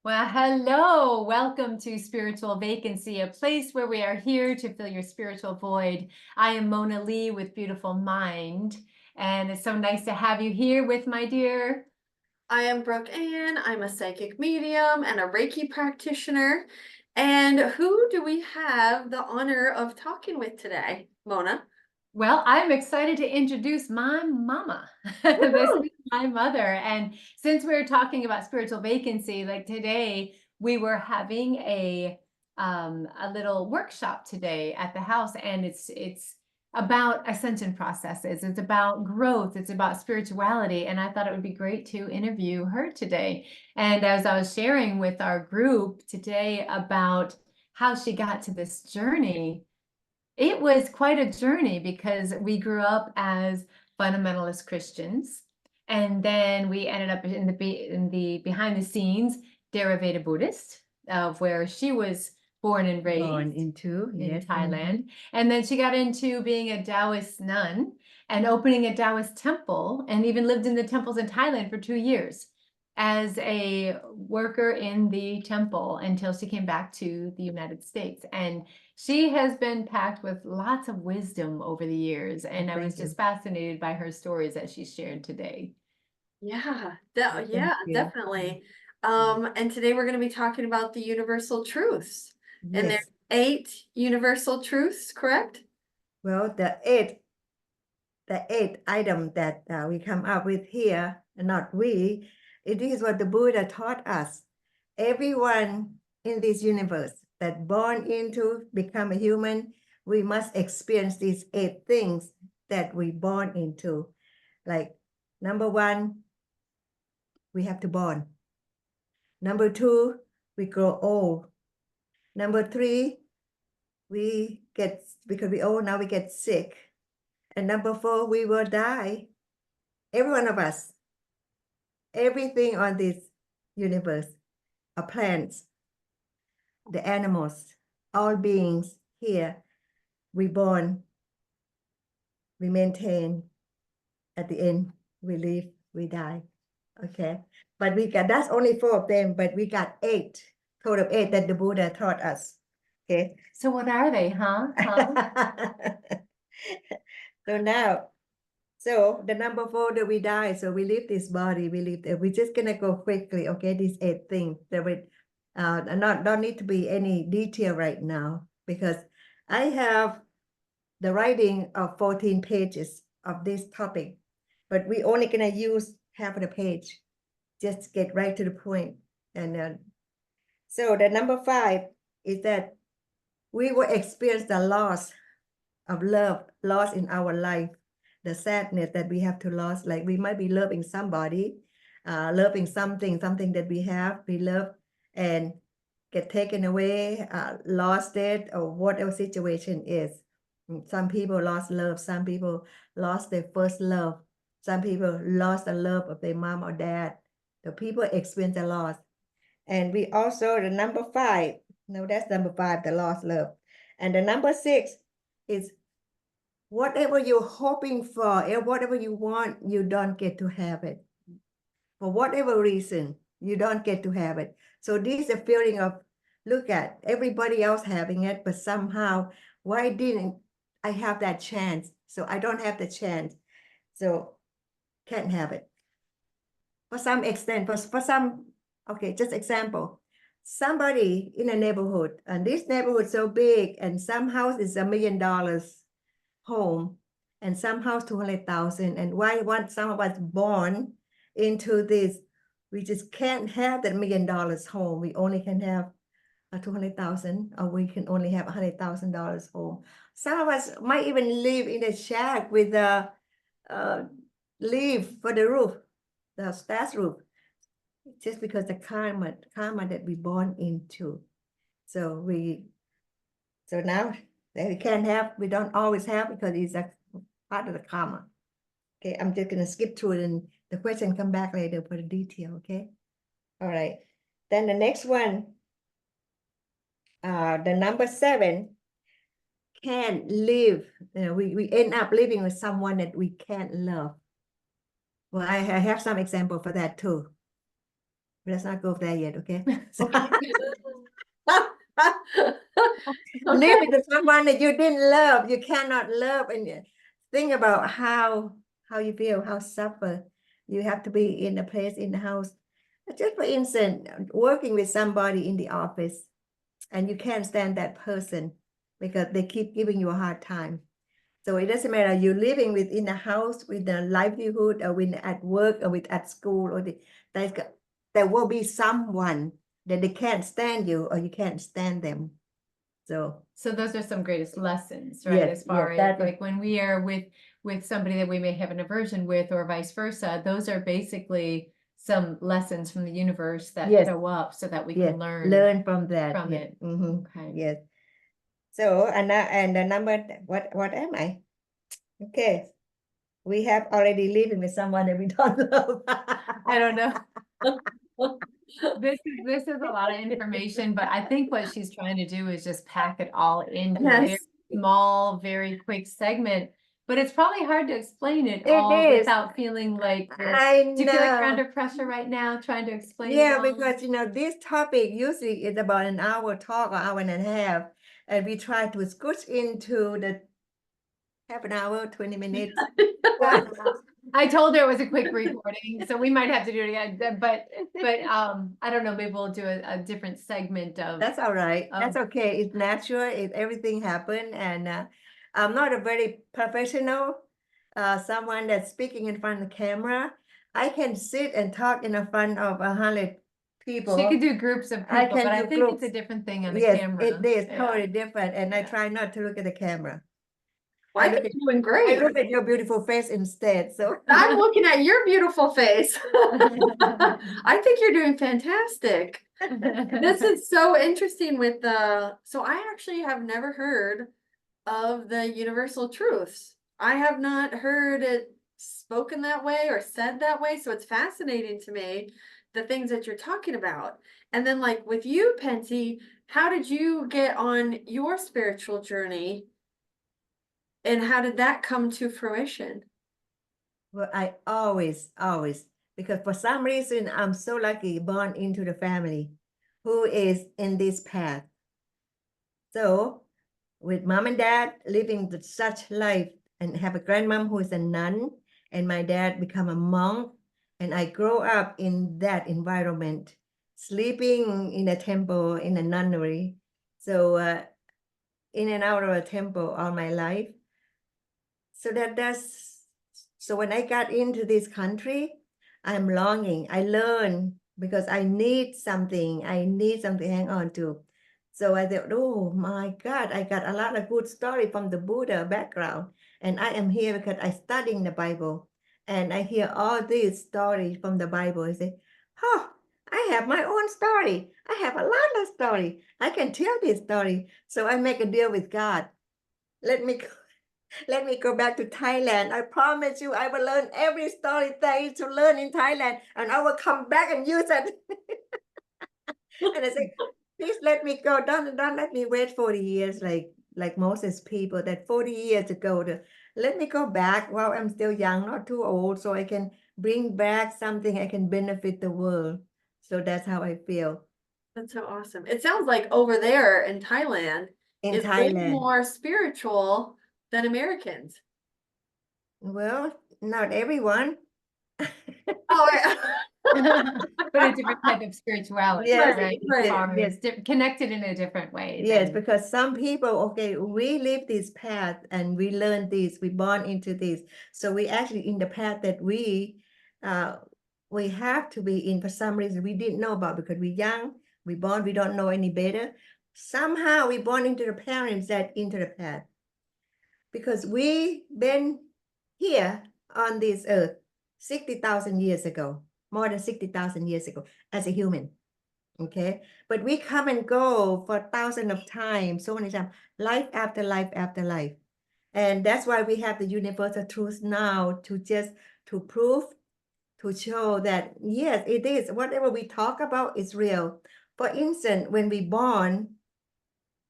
Well, hello. Welcome to Spiritual Vacancy, a place where we are here to fill your spiritual void. I am Mona Lee with Beautiful Mind, and it's so nice to have you here with my dear. I am Brooke Ann. I'm a psychic medium and a Reiki practitioner. And who do we have the honor of talking with today, Mona? Well, I'm excited to introduce my mama. This Woohoo! is my mother. And since we're talking about spiritual vacancy, like today, we were having a little workshop today at the house, and it's about ascension processes. It's about growth. It's about spirituality. And I thought it would be great to interview her today. And as I was sharing with our group today about how she got to this journey, it was quite a journey because we grew up as fundamentalist Christians, and then we ended up in the behind the scenes Theravada Buddhist, of where she was born and Born raised into, in yes. Thailand. And then she got into being a Taoist nun and opening a Taoist temple, and even lived in the temples in Thailand for 2 years as a worker in the temple until she came back to the United States. And she has been packed with lots of wisdom over the years. And I was Thank you. just fascinated by her stories that she shared today. Yeah, Thank you. definitely. And today we're going to be talking about the universal truths. And there's Yes. 8 universal truths, correct? Well, the eighth item that we come up with here, not we, it is what the Buddha taught us. Everyone in this universe that born into become a human, we must experience these 8 things that we born into. Like number 1, we have to born. Number 2, we grow old. Number 3, we get, because we old now, we get sick. And number 4, we will die. Every one of us, everything on this universe, our plants, the animals, all beings here, we born, we maintain, at the end, we live, we die. Okay. But we got, that's only 4 of them, but we got 8, total of 8 that the Buddha taught us. Okay. So what are they, huh? So now, so the number 4 that we die, so we leave this body, we're just gonna go quickly, okay? These 8 things that we don't need to be any detail right now, because I have the writing of 14 pages of this topic, but we only gonna use half of the page. Just get right to the point. And so the number 5 is that we will experience the loss of love, loss in our life, the sadness that we have to lose. Like we might be loving somebody, loving something that we love, and get taken away, lost it, or whatever situation is. Some people lost love. Some people lost their first love. Some people lost the love of their mom or dad. The people experience the loss. And we also, the number 5, no, that's number 5, the lost love. And the number 6 is whatever you're hoping for and whatever you want, you don't get to have it. For whatever reason, you don't get to have it. So this is a feeling of, look at everybody else having it, but somehow, why didn't I have that chance? So I don't have the chance. So can't have it. For some extent, for some, okay, just example. Somebody in a neighborhood, and this neighborhood so big, and some house is $1 million home, and some house 200,000. And why want some of us born into this? We just can't have that $1 million home. We only can have a 200,000, or we can only have $100,000 home. Some of us might even live in a shack with a leaf for the roof, the thatch roof, just because the karma that we born into. So now that we can't have, we don't always have, because it's a part of the karma. Okay, I'm just gonna skip through it, and the question come back later for the detail. Okay, all right. Then the next one, the number 7, can't live. We end up living with someone that we can't love. Well, I have some example for that too. Let's not go there yet, okay? So, Okay. live with someone that you didn't love, you cannot love, and think about how you feel, how suffer. You have to be in a place in the house. Just for instance, working with somebody in the office, and you can't stand that person because they keep giving you a hard time. So it doesn't matter you're living within a house with a livelihood or with at work or with at school or there will be someone that they can't stand you or you can't stand them. So those are some greatest lessons, right? yes, As far yes, as that was like when we are with somebody that we may have an aversion with or vice versa, those are basically some lessons from the universe that yes, show up so that we yes, can learn learn from that. from Yes. it. Mhm. Okay. Yes. So and the number what am I? Okay. We have already living with someone that we don't love. I don't know. This is a lot of information, but I think what she's trying to do is just pack it all into a very Yes. small, very quick segment. But it's probably hard to explain it It all is. without feeling like I do you feel like you're know. under pressure right now trying to explain it Yeah, all? because this topic usually is about an hour talk or hour and a half, and we try to squish into the half an hour, 20 minutes. I told her it was a quick recording, so we might have to do it again. But I don't know, maybe we'll do a different segment of That's all right. That's Oh. okay. It's natural. Everything happened, and I'm not a very professional someone that's speaking in front of the camera. I can sit and talk in front of 100 people. She could do groups of I people, can but I do think it's a groups. different thing on the Yes, camera. it is Yeah. totally different, and I Yeah. try not to look at the camera. Well, I look think at- you're doing I great. look at your beautiful face instead. So I'm looking at your beautiful face. I think you're doing fantastic. This is so interesting with so I actually have never heard of the universal truths. I have not heard it spoken that way or said that way. So it's fascinating to me, the things that you're talking about. And then like with you, Pensy, how did you get on your spiritual journey? And how did that come to fruition? well, I always, because for some reason I'm so lucky born into the family who is in this path. So with mom and dad living such life and have a grandmom who is a nun and my dad become a monk, and I grow up in that environment, sleeping in a temple, in a nunnery. So in and out of a temple all my life. So so when I got into this country, I'm longing. I learn because I need something. I need something to hang on to. So I thought, oh my God, I got a lot of good story from the Buddha background. And I am here because I studying the Bible. And I hear all these stories from the Bible. I say, oh, I have my own story. I have a lot of story. I can tell this story. So I make a deal with God. Let me go back to Thailand. I promise you, I will learn every story there is to learn in Thailand, and I will come back and use it. And I say, please let me go. Don't let me wait 40 years like Moses people that 40 years ago. Let me go back while I'm still young, not too old, so I can bring back something I can benefit the world. So that's how I feel. That's so awesome. It sounds like over there in Thailand In is way Thailand. more spiritual than Americans. Well, not everyone. Oh, But a different type of spirituality, Yes, right? right. As far Yes. as connected in a different way. Yes, than- because some people, okay, we live this path and we learn this, we born into this. So we actually in the path that we have to be in for some reason we didn't know about because we're young, we born, we don't know any better. Somehow we born into the parents that into the path. Because we been here on this earth 60,000 years ago, more than 60,000 years ago as a human. Okay, but we come and go for thousands of times, so many times, life after life after life. And that's why we have the universal truth now to prove, to show that, yes, it is. Whatever we talk about is real. For instance, when we born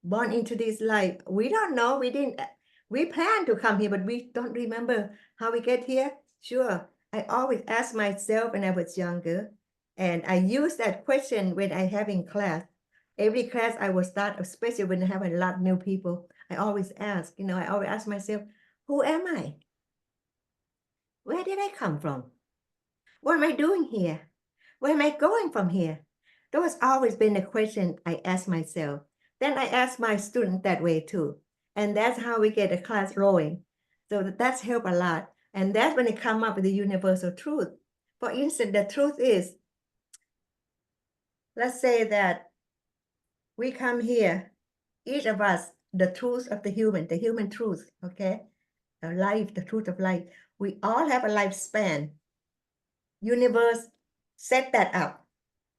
into this life, we don't know, we plan to come here, but we don't remember how we get here. Sure, I always ask myself when I was younger, And I use that question when I have in class. Every class I will start, especially when I have a lot of new people. I always ask, I always ask myself, who am I? Where did I come from? What am I doing here? Where am I going from here? Those always been the question I ask myself. Then I ask my student that way too. And that's how we get the class rolling. So that's helped a lot. And that's when they come up with the universal truth. For instance, the truth is, let's say that we come here, each of us, the truth of the human truth, okay? The life, the truth of life. We all have a lifespan. Universe set that up.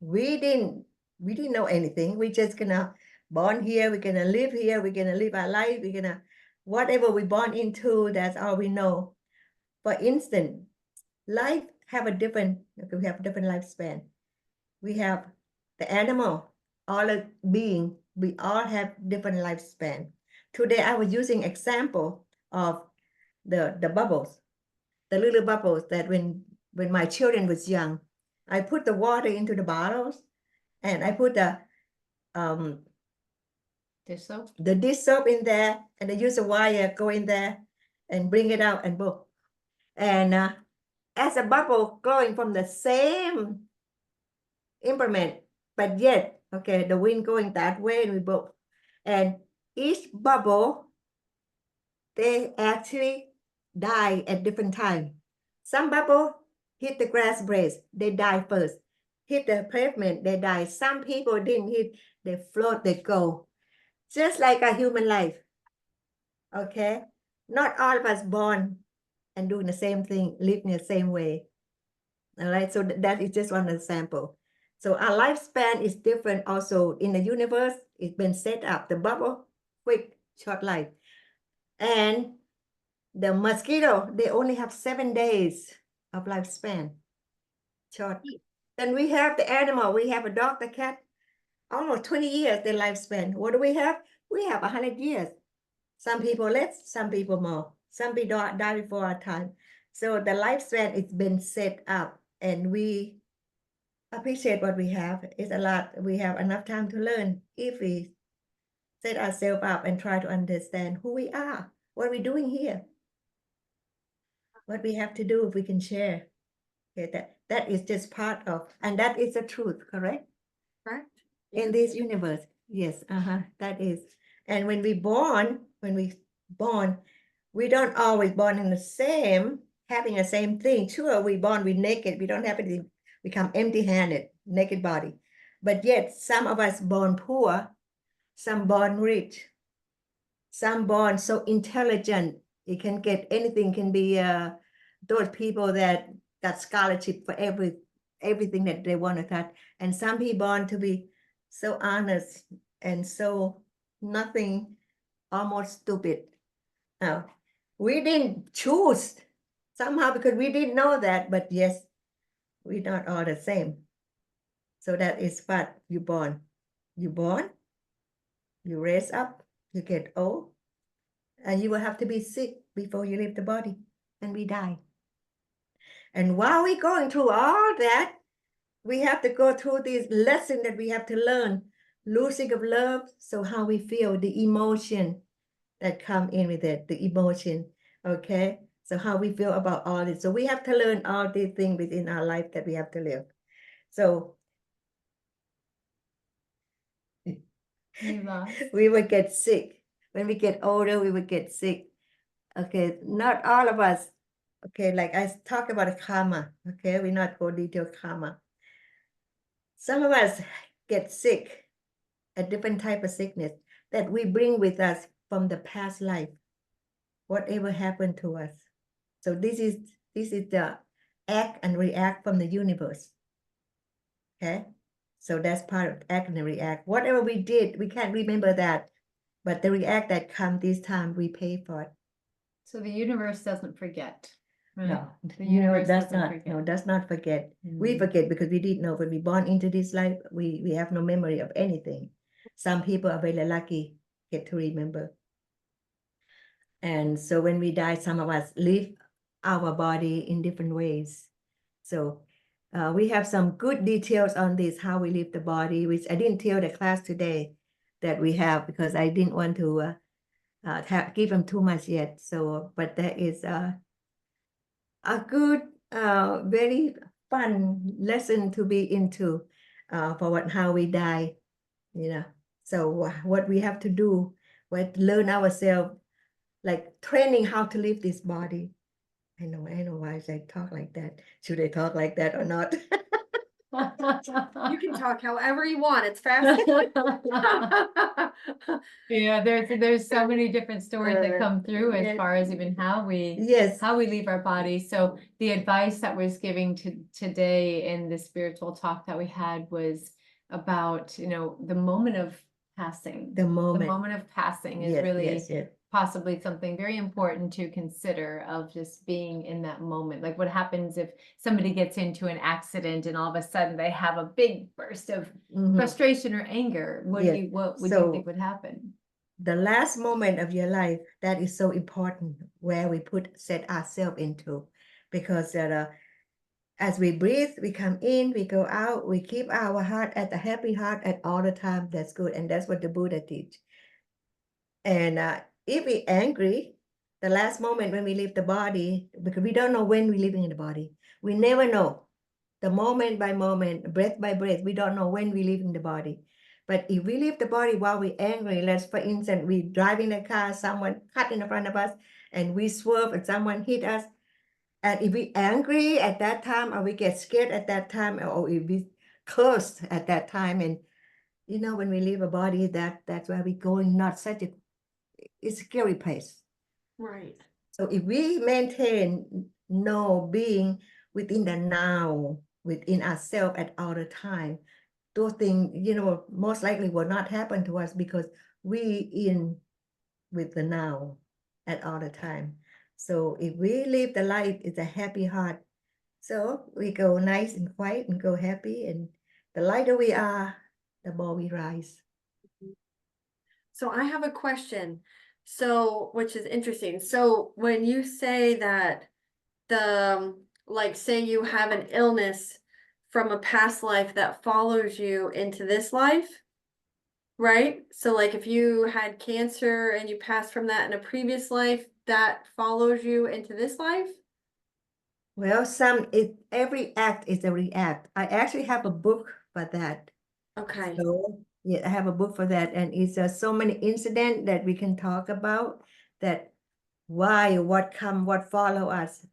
We didn't know anything. We just gonna born here, we're gonna live here, we're gonna live our life, we're gonna, whatever we born into, that's all we know. For instance, life have a different, okay, we have a different lifespan. We have the animal, all the being, we all have different lifespan. Today I was using example of the bubbles, the little bubbles that when my children was young, I put the water into the bottles and I put the Dish soap. the dish soap in there, and I use a wire, go in there and bring it out and book. And as a bubble glowing from the same implement, but yet, okay, the wind going that way and we both. And each bubble, they actually die at different time. Some bubble hit the grass blades, they die first. Hit the pavement, they die. Some people didn't hit, they float, they go. Just like a human life, okay? Not all of us born and doing the same thing, living the same way. All right, so that is just one example. So our lifespan is different also in the universe. It's been set up, the bubble, quick, short life. And the mosquito, they only have 7 days of lifespan, short. Then we have the animal, we have a dog, the cat, almost 20 years, their lifespan. What do we have? We have 100 years. Some people less, some people more. Some people die before our time. So the lifespan has been set up and we appreciate what we have. It's a lot. We have enough time to learn if we set ourselves up and try to understand who we are, what we're doing here, what we have to do if we can share. Okay, that is just part of, and that is the truth, correct? Correct. In this universe. Yes, that is. And when we born, we don't always born in the same, having the same thing. Sure, we born with naked, we don't have anything, we come empty-handed, naked body. But yet some of us born poor, some born rich, some born so intelligent, you can get anything, can be those people that got scholarship for everything that they want to touch. And some people born to be so honest and so nothing, almost stupid. Now, we didn't choose somehow because we didn't know that, but yes, we're not all the same. So that is what you born. You born, you raise up, you get old, and you will have to be sick before you leave the body, and we die. And while we're going through all that, we have to go through this lesson that we have to learn, losing of love, so how we feel, the emotion that come in with it, the emotion, okay? So how we feel about all this. So we have to learn all these things within our life that we have to live. So You lost. we would get sick. When we get older, we would get sick. Okay, not all of us. Okay, like I talk about karma. Okay, we not go detail karma. Some of us get sick, a different type of sickness that we bring with us from the past life, whatever happened to us. So this is the act and react from the universe. Okay, so that's part of act and react. Whatever we did, we can't remember that, but the react that come this time, we pay for it. So the universe doesn't forget. Right? No, The universe does doesn't not. forget. No, does not forget. We Mm. forget because we didn't know when we born into this life, we have no memory of anything. Some people are very lucky, get to remember. And so when we die, some of us leave our body in different ways. So we have some good details on this, how we leave the body, which I didn't tell the class today that we have because I didn't want to give them too much yet. So, but there is a good, very fun lesson to be into for how we die, you know. So what we have to do, we have to learn ourselves, like training how to leave this body. I know why I talk like that. Should I talk like that or not? You can talk however you want. It's fascinating. Yeah, there's so many different stories that come through as yeah. far as even how we Yes, leave our body. So the advice that was giving to today in the spiritual talk that we had was about, you know, the moment of passing. the The moment. moment of passing is Yes, really yes. possibly something very important to consider, of just being in that moment. Like what happens if somebody gets into an accident and all of a sudden they have a big burst of Mhm. frustration or anger? Yes. What would you So think would happen? the last moment of your life, that is so important, where we set ourselves into, because as we breathe, we come in, we go out, we keep our heart at the happy heart at all the time. That's good, and that's what the Buddha teach. And if we angry, the last moment when we leave the body, because we don't know when we're leaving the body, we never know. The moment by moment, breath by breath, we don't know when we're leaving the body. But if we leave the body while we're angry, let's, for instance, we driving the car, someone cut in front of us, and we swerve and someone hit us. And if we angry at that time, or we get scared at that time, or if we cursed at that time, and you know, when we leave a body, that's where we're going, not such a, it's a scary place. Right. So if we maintain no being within the now, within ourselves at all the time, those things, you know, most likely will not happen to us because we in with the now at all the time. So if we live the life, it's a happy heart. So we go nice and quiet and go happy, and the lighter we are, the more we rise. So I have a question. So, which is interesting. So when you say that like say you have an illness from a past life that follows you into this life, right? So like if you had cancer and you passed from that in a previous life, that follows you into this life? Well, every act is a react. I actually have a book for that. Okay. So yeah, I have a book for that, and it's so many incidents that we can talk about, that why, what follow us,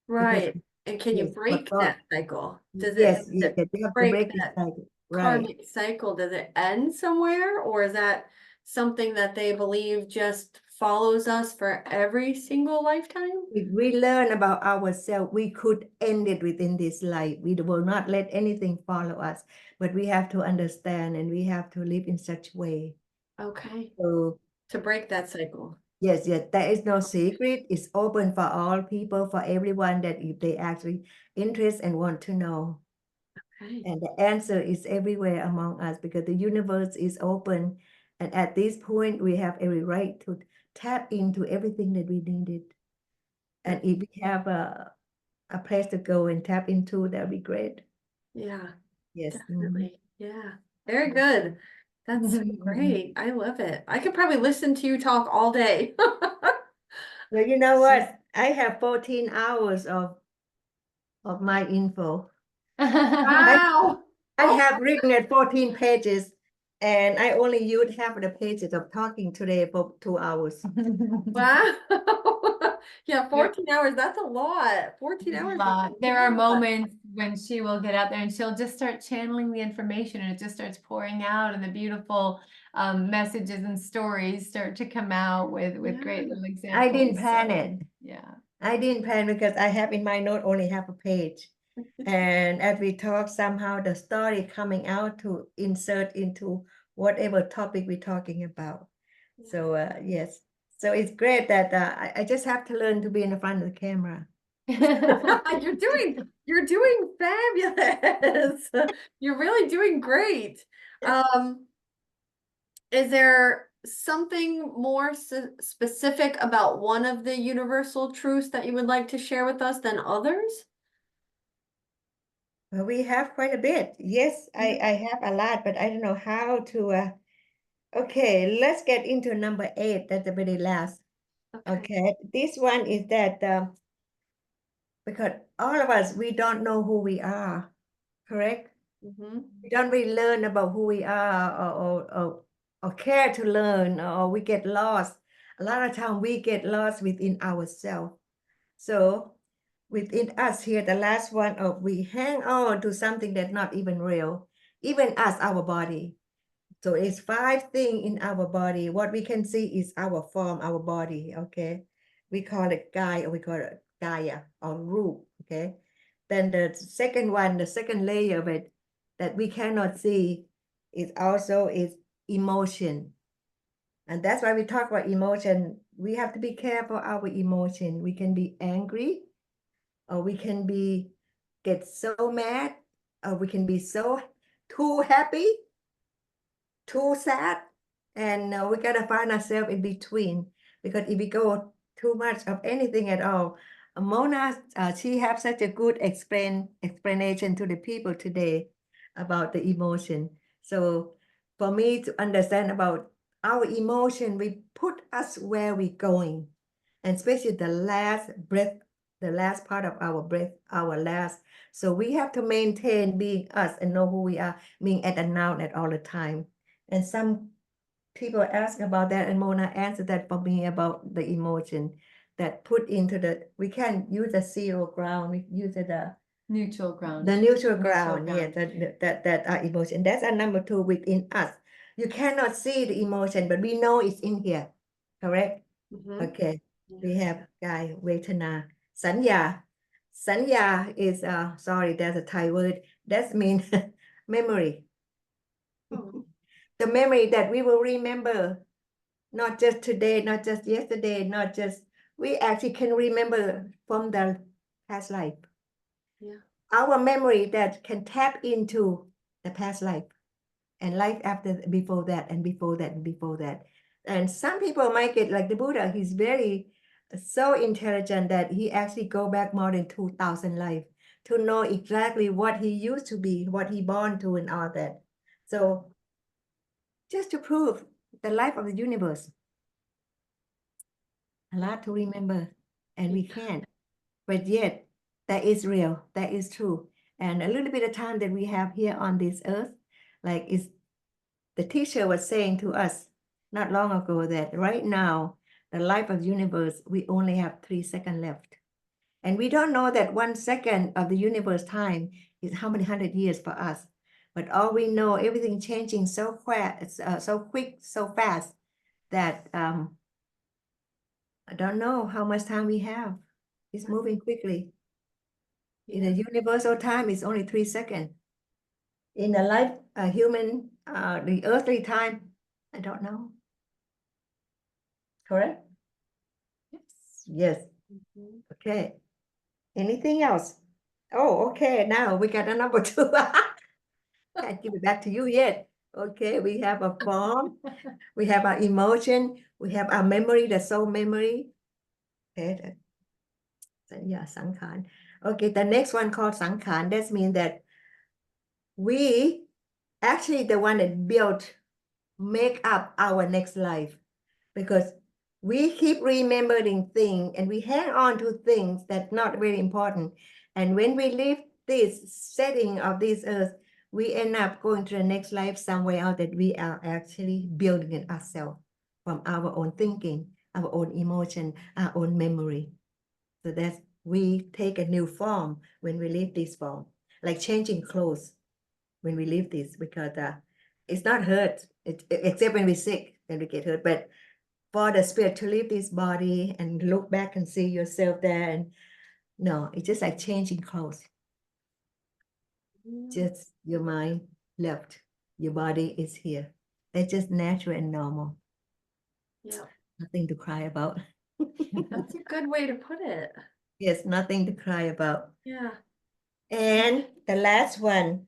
because Right. And can you yes, break that cycle? Does yes, it you have to break break this that cycle, right? karmic cycle? Does it end somewhere, or is that something that they believe just follows us for every single lifetime? If we learn about ourselves, we could end it within this life. We will not let anything follow us, but we have to understand, and we have to live in such way. Okay. So To break that cycle. yes, there is no secret. It's open for all people, for everyone, that if they actually interest and want to know. Okay. And the answer is everywhere among us, because the universe is open. And at this point, we have every right to tap into everything that we needed. And if we have a place to go and tap into, that'd be great. Yeah, Yes. definitely. Yeah. Very good. That's so great. I love it. I could probably listen to you talk all day. Well, you know what? I have 14 hours of my info. Wow. I have written at 14 pages, and I only used half of the pages of talking today for 2 hours. Wow. Yeah, 14 hours. That's a lot. 14 hours. Is a There are lot. moments when she will get out there and she'll just start channeling the information, and it just starts pouring out, and the beautiful messages and stories start to come out with great little examples. I didn't plan So, it. yeah. I didn't plan because I have in my note only half a page. And as we talk, somehow the story coming out to insert into whatever topic we're talking about. So yes, so it's great that I just have to learn to be in the front of the camera. You're doing fabulous. You're really doing great. Is there something more specific about one of the universal truths that you would like to share with us than others? Well, we have quite a bit. Yes, Mhm. I have a lot, but I don't know how to. Okay, let's get into number 8. That's the very last. Okay, this one is that because all of us, we don't know who we are, correct? Mhm. We don't really learn about who we are or care to learn, or we get lost. A lot of time we get lost within ourselves. So within us here, the last one of we hang on to something that's not even real, even us, our body. So it's 5 things in our body. What we can see is our form, our body, okay? We call it Kaya, or we call it Kaya or Roop, okay? Then the second one, the second layer of it that we cannot see is also is emotion. And that's why we talk about emotion. We have to be careful our emotion. We can be angry, or we can be get so mad, or we can be so too happy, too sad, and we gotta find ourselves in between, because if we go too much of anything at all, Mona, she have such a good explanation to the people today about the emotion. So for me to understand about our emotion, we put us where we're going, and especially the last breath, the last part of our breath, our last. So we have to maintain being us and know who we are, being at the now at all the time. And some people ask about that, and Mona answered that for me about the emotion that put into we can't use the zero ground, we use Neutral ground. the neutral Neutral ground. Yeah, ground. that are emotion. That's our number 2 within us. You cannot see the emotion, but we know it's in here. Correct? Mhm. Okay. We Yes. have Kaya, Vedana, Sanya. Sanya is sorry, there's a Thai word. That means memory. Oh. The memory that we will remember, not just today, not just yesterday, not just, we actually can remember from the past life. Yeah. Our memory that can tap into the past life and life after, before that, and before that, and before that. And some people might get like the Buddha, he's very so intelligent that he actually go back more than 2,000 life to know exactly what he used to be, what he born to, and all that. So just to prove the life of the universe, a lot to remember, and we can't, but yet that is real, that is true. And a little bit of time that we have here on this earth, like is the teacher was saying to us not long ago that right now, the life of the universe, we only have 3 seconds left. And we don't know that 1 second of the universe time is how many 100 years for us. But all we know, everything changing so fast, so quick, so fast, that I don't know how much time we have. It's moving quickly. In the universal time, it's only 3 seconds. In the life, human, the earthly time, I don't know. Correct? Yes. Yes. Mhm. Okay. Anything else? Oh, okay. Now we got a number 2. Can't give it back to you yet. Okay, we have a form, we have our emotion, we have our memory, the soul memory. Okay, yeah, Sankhan. Okay, the next one called Sankhan. That means that we actually the one that built, make up our next life, because we keep remembering things and we hang on to things that's not very important. And when we leave this setting of this earth, we end up going to the next life somewhere else that we are actually building it ourselves from our own thinking, our own emotion, our own memory. So that's, we take a new form when we leave this form, like changing clothes when we leave this, because it's not hurt, except when we're sick, then we get hurt. But for the spirit to leave this body and look back and see yourself there, and no, it's just like changing clothes. Just your mind left, your body is here. That's just natural and normal. Yeah. Nothing to cry about. That's a good way to put it. Yes, nothing to cry about. Yeah. And the last one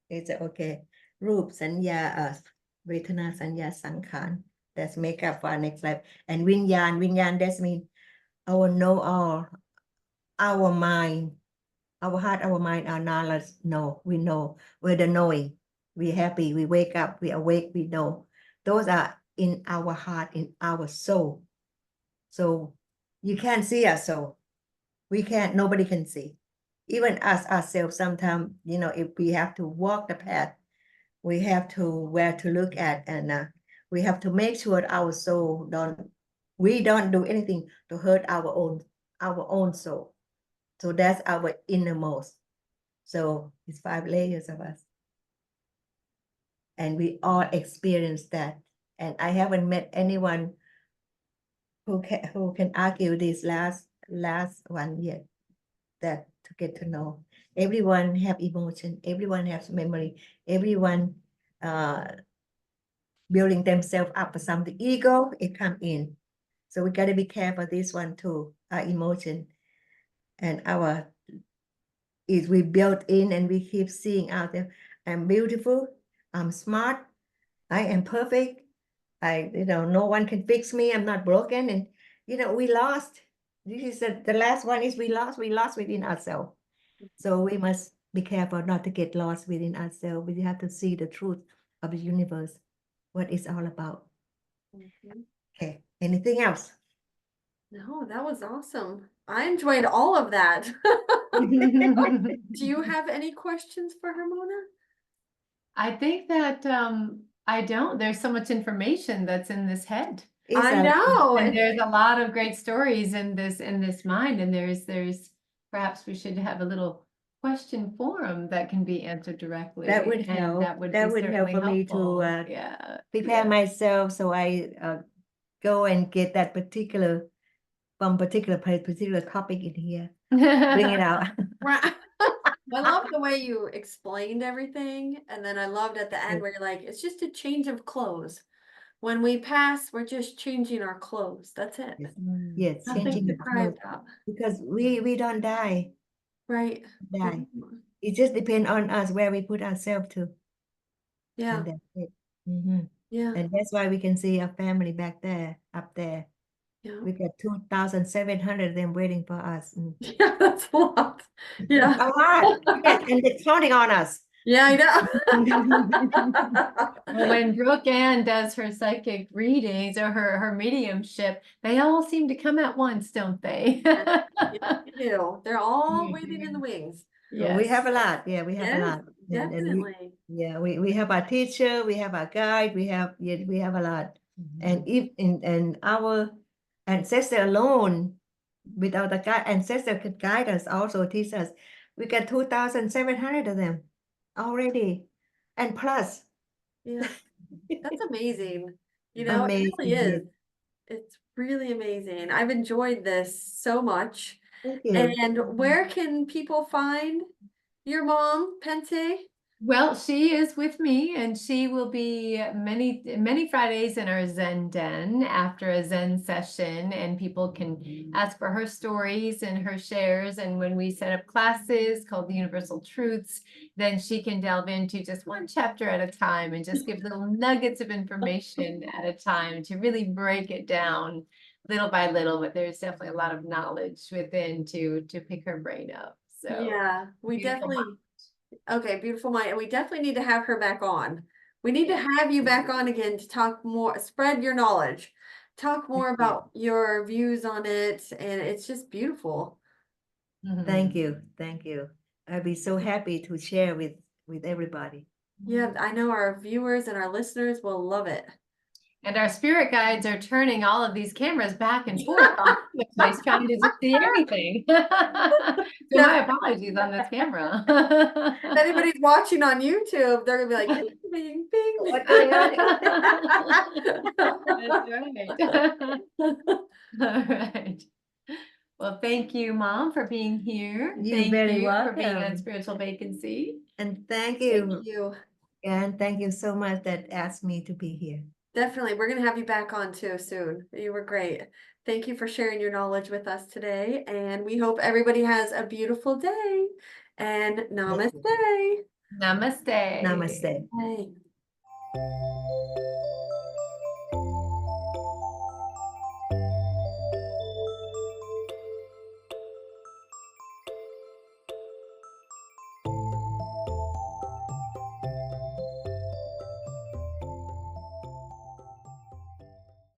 is okay. Roop Sanya, Vedana Sanya Sankhan. That's make up for our next life. And Vinyan, that's mean our know all, our mind, Our heart, our mind, our knowledge, no, we know. We're the knowing. We're happy. We wake up. We awake. We know. Those are in our heart, in our soul. So you can't see our soul. We can't. Nobody can see. Even us ourselves. Sometimes, if we have to walk the path, we have to where to look at, and we have to make sure our soul we don't do anything to hurt our own soul. So that's our innermost. So it's 5 layers of us. And we all experience that. And I haven't met anyone who can argue this last one yet, that to get to know. Everyone have emotion, everyone has memory, everyone building themselves up for something. Ego, it come in. So we got to be careful this one too, our emotion and our is we built in, and we keep seeing out there, I'm beautiful, I'm smart, I am perfect, no one can fix me, I'm not broken. And we lost. This is the last one is we lost within ourselves. So we must be careful not to get lost within ourselves. We have to see the truth of the universe, what it's all about. Okay, anything else? No, that was awesome. I enjoyed all of that. Do you have any questions for her, Mona? I think that I don't. There's so much information that's in this head. I know. And there's a lot of great stories in this mind, and there's perhaps we should have a little question forum that can be answered directly. That would and help. That would That be would help certainly for me to yeah. prepare myself, so I go and get that particular topic in here. Bring it out. Right. I love the way you explained everything. And then I loved at the end where you're like, it's just a change of clothes. When we pass, we're just changing our clothes. That's it. Yes, Nothing changing to the cry clothes. about. Because we don't die. Right. Die. It just depends on us where we put ourselves to. Yeah. And that's it. Yeah. And that's why we can see our family back there, up there. Yeah. We got 2,700 of them waiting for us. Yeah, that's a lot. Yeah. A lot. Yes, and they're counting on us. Yeah, I know. Well, when Brooke Ann does her psychic readings or her mediumship, they all seem to come at once, don't they? Yeah, they do. They're all waiting in the wings. Yes. We have a lot. Yeah, we have a lot. Definitely. We have our teacher, we have our guide, we have a lot. And if in our ancestor alone, without the guide, ancestor could guide us, also teach us. We got 2,700 of them already, and plus. Yeah, that's amazing. It Amazing. really is. It's really amazing. I've enjoyed this so much. Thank you. And where can people find your mom, Pense? Well, she is with me, and she will be many Fridays in our Zen den after a Zen session, and people can ask for her stories and her shares. And when we set up classes called the Universal Truths, then she can delve into just one chapter at a time and just give little nuggets of information at a time to really break it down little by little. But there's definitely a lot of knowledge within to pick her brain up. So Yeah, we beautiful definitely. Okay, beautiful mind. And we definitely need to have her back on. We need to have you back on again to talk more, spread your knowledge, talk more about your views on it. And it's just beautiful. Thank you. Thank you. I'd be so happy to share with everybody. Yeah, I know our viewers and our listeners will love it. And our spirit guides are turning all of these cameras back and forth on the place, trying to see everything. So my apologies on this camera. If anybody's watching on YouTube, they're gonna be like, bing, bing, bing. What's going on? That's right. All right. Well, thank you, Mom, for being here. You're very For being on welcome. Spiritual Vacancy. And thank you. Thank you. And thank you so much that asked me to be here. Definitely. We're going to have you back on too soon. You were great. Thank you for sharing your knowledge with us today. And we hope everybody has a beautiful day. And namaste. Namaste. Namaste. Bye.